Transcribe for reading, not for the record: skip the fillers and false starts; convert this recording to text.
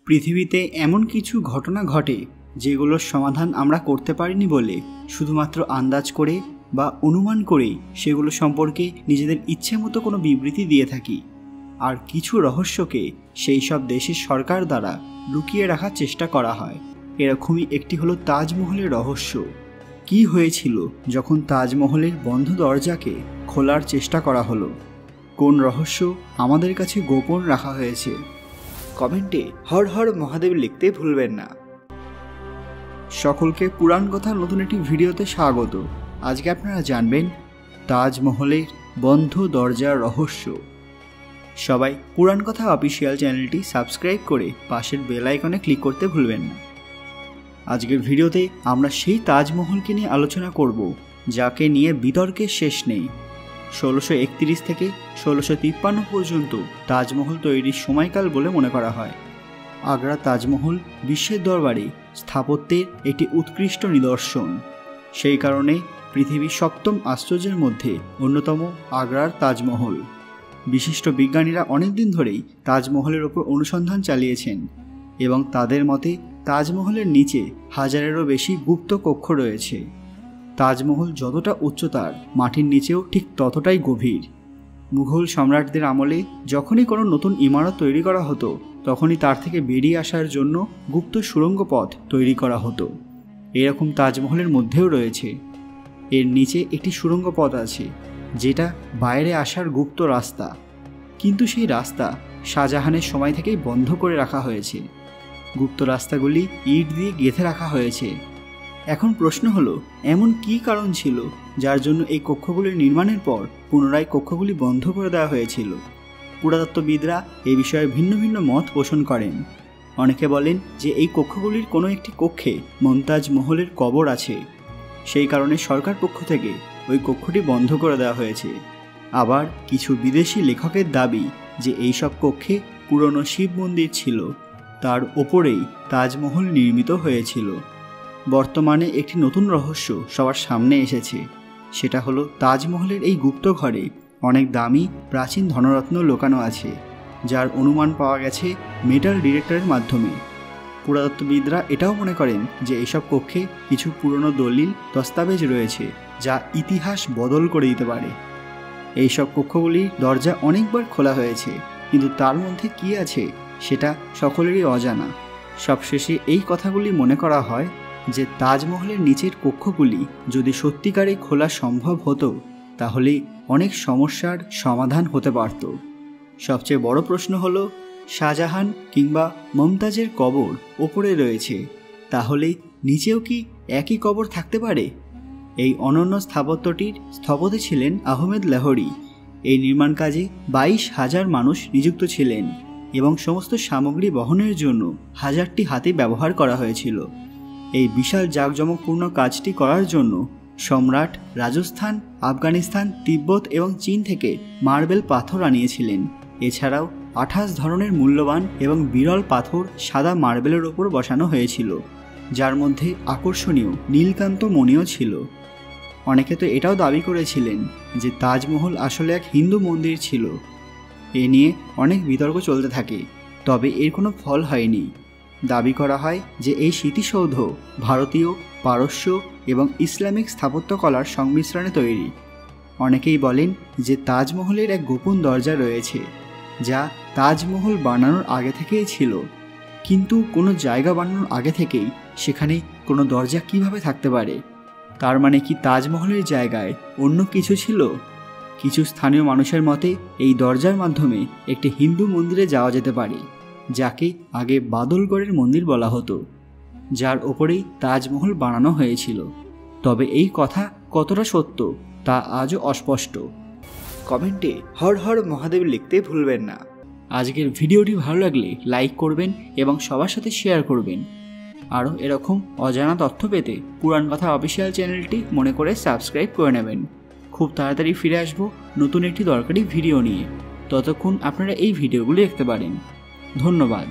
পৃথিবীতে এমন কিছু ঘটনা ঘটে যেগুলোর সমাধান আমরা করতে পারিনি বলে শুধুমাত্র আন্দাজ করে বা অনুমান করেই সেগুলো সম্পর্কে নিজেদের ইচ্ছে মতো কোনো বিবৃতি দিয়ে থাকি। আর কিছু রহস্যকে সেই সব দেশের সরকার দ্বারা লুকিয়ে রাখার চেষ্টা করা হয়। এরকমই একটি হলো তাজমহলের রহস্য। কি হয়েছিল যখন তাজমহলের বন্ধ দরজাকে খোলার চেষ্টা করা হলো? কোন রহস্য আমাদের কাছে গোপন রাখা হয়েছে? কমেন্টে হর হর মহাদেব লিখতে ভুলবেন না। সকলকে পুরাণ কথার নতুন একটি ভিডিওতে স্বাগত। আজকে আপনারা জানবেন তাজমহলের বন্ধ দরজার রহস্য। সবাই পুরাণ কথা অফিসিয়াল চ্যানেলটি সাবস্ক্রাইব করে পাশের বেল আইকনে ক্লিক করতে ভুলবেন না। আজকের ভিডিওতে আমরা সেই তাজমহলকে নিয়ে আলোচনা করব যাকে নিয়ে বিতর্কের শেষ নেই। 1631 থেকে 1653 পর্যন্ত তাজমহল তৈরির সময়কাল বলে মনে করা হয়। আগ্রা তাজমহল বিশ্বের দরবারে স্থাপত্যের একটি উৎকৃষ্ট নিদর্শন। সেই কারণে পৃথিবীর 7ম আশ্চর্যের মধ্যে অন্যতম আগ্রার তাজমহল। বিশিষ্ট বিজ্ঞানীরা অনেকদিন ধরেই তাজমহলের ওপর অনুসন্ধান চালিয়েছেন এবং তাদের মতে তাজমহলের নিচে হাজারেরও বেশি গুপ্ত কক্ষ রয়েছে। তাজমহল যতটা উচ্চতার, মাটির নিচেও ঠিক ততটাই গভীর। মুঘল সম্রাটদের আমলে যখনই কোনো নতুন ইমারত তৈরি করা হতো তখনই তার থেকে বেরিয়ে আসার জন্য গুপ্ত সুড়ঙ্গ পথ তৈরি করা হতো। এরকম তাজমহলের মধ্যেও রয়েছে। এর নিচে একটি সুড়ঙ্গ পথ আছে যেটা বাইরে আসার গুপ্ত রাস্তা, কিন্তু সেই রাস্তা শাহজাহানের সময় থেকেই বন্ধ করে রাখা হয়েছে। গুপ্ত রাস্তাগুলি ইট দিয়ে গেঁথে রাখা হয়েছে। এখন প্রশ্ন হলো, এমন কী কারণ ছিল যার জন্য এই কক্ষগুলির নির্মাণের পর পুনরায় কক্ষগুলি বন্ধ করে দেওয়া হয়েছিল? পুরাতত্ত্ববিদরা এ বিষয়ে ভিন্ন ভিন্ন মত পোষণ করেন। অনেকে বলেন যে এই কক্ষগুলির কোনো একটি কক্ষে মমতাজ মহলের কবর আছে, সেই কারণে সরকার পক্ষ থেকে ওই কক্ষটি বন্ধ করে দেওয়া হয়েছে। আবার কিছু বিদেশি লেখকের দাবি যে এই সব কক্ষে পুরনো শিব মন্দির ছিল, তার ওপরেই তাজমহল নির্মিত হয়েছিল। বর্তমানে একটি নতুন রহস্য সবার সামনে এসেছে। সেটা হলো তাজমহলের এই গুপ্ত ঘরে অনেক দামি প্রাচীন ধনরত্ন লুকানো আছে, যার অনুমান পাওয়া গেছে মেটাল ডিটেক্টরের মাধ্যমে। পুরাতত্ত্ববিদরা এটাও মনে করেন যে এইসব কক্ষে কিছু পুরনো দলিল দস্তাবেজ রয়েছে যা ইতিহাস বদল করে দিতে পারে। এইসব কক্ষগুলির দরজা অনেকবার খোলা হয়েছে, কিন্তু তার মধ্যে কি আছে সেটা সকলেরই অজানা। সবশেষে এই কথাগুলি মনে করা হয় যে তাজমহলের নিচের কক্ষগুলি যদি সত্যিকারে খোলা সম্ভব হতো তাহলে অনেক সমস্যার সমাধান হতে পারত। সবচেয়ে বড় প্রশ্ন হলো, শাহজাহান কিংবা মমতাজের কবর ওপরে রয়েছে, তাহলে নিচেও কি একই কবর থাকতে পারে? এই অনন্য স্থাপত্যটির স্থপতি ছিলেন আহমেদ লাহোরি। এই নির্মাণ কাজে 22,000 মানুষ নিযুক্ত ছিলেন এবং সমস্ত সামগ্রী বহনের জন্য 1000টি হাতি ব্যবহার করা হয়েছিল। এই বিশাল জাঁকজমকপূর্ণ কাজটি করার জন্য সম্রাট রাজস্থান, আফগানিস্তান, তিব্বত এবং চীন থেকে মার্বেল পাথর আনিয়েছিলেন। এছাড়াও 28 ধরনের মূল্যবান এবং বিরল পাথর সাদা মার্বেলের ওপর বসানো হয়েছিল, যার মধ্যে আকর্ষণীয় নীলকান্ত মণিও ছিল। অনেকে তো এটাও দাবি করেছিলেন যে তাজমহল আসলে এক হিন্দু মন্দির ছিল। এ নিয়ে অনেক বিতর্ক চলতে থাকে, তবে এর কোনো ফল হয়নি। দাবি করা হয় যে এই স্মৃতিসৌধ ভারতীয়, পারস্য এবং ইসলামিক স্থাপত্যকলার সংমিশ্রণে তৈরি। অনেকেই বলেন যে তাজমহলের এক গোপন দরজা রয়েছে যা তাজমহল বানানোর আগে থেকেই ছিল, কিন্তু কোনো জায়গা বানানোর আগে থেকেই সেখানে কোনো দরজা কিভাবে থাকতে পারে? তার মানে কি তাজমহলের জায়গায় অন্য কিছু ছিল? কিছু স্থানীয় মানুষের মতে এই দরজার মাধ্যমে একটি হিন্দু মন্দিরে যাওয়া যেতে পারে, যাকে আগে বাদলগড়ের মন্দির বলা হতো, যার ওপরেই তাজমহল বানানো হয়েছিল। তবে এই কথা কতটা সত্য তা আজও অস্পষ্ট। কমেন্টে হর হর মহাদেব লিখতে ভুলবেন না। আজকের ভিডিওটি ভালো লাগলে লাইক করবেন এবং সবার সাথে শেয়ার করবেন। আরও এরকম অজানা তথ্য পেতে পুরাণ কথা অফিসিয়াল চ্যানেলটি মনে করে সাবস্ক্রাইব করে নেবেন। খুব তাড়াতাড়ি ফিরে আসবো নতুন একটি দরকারি ভিডিও নিয়ে। ততক্ষণ আপনারা এই ভিডিওগুলি দেখতে পারেন। ধন্যবাদ।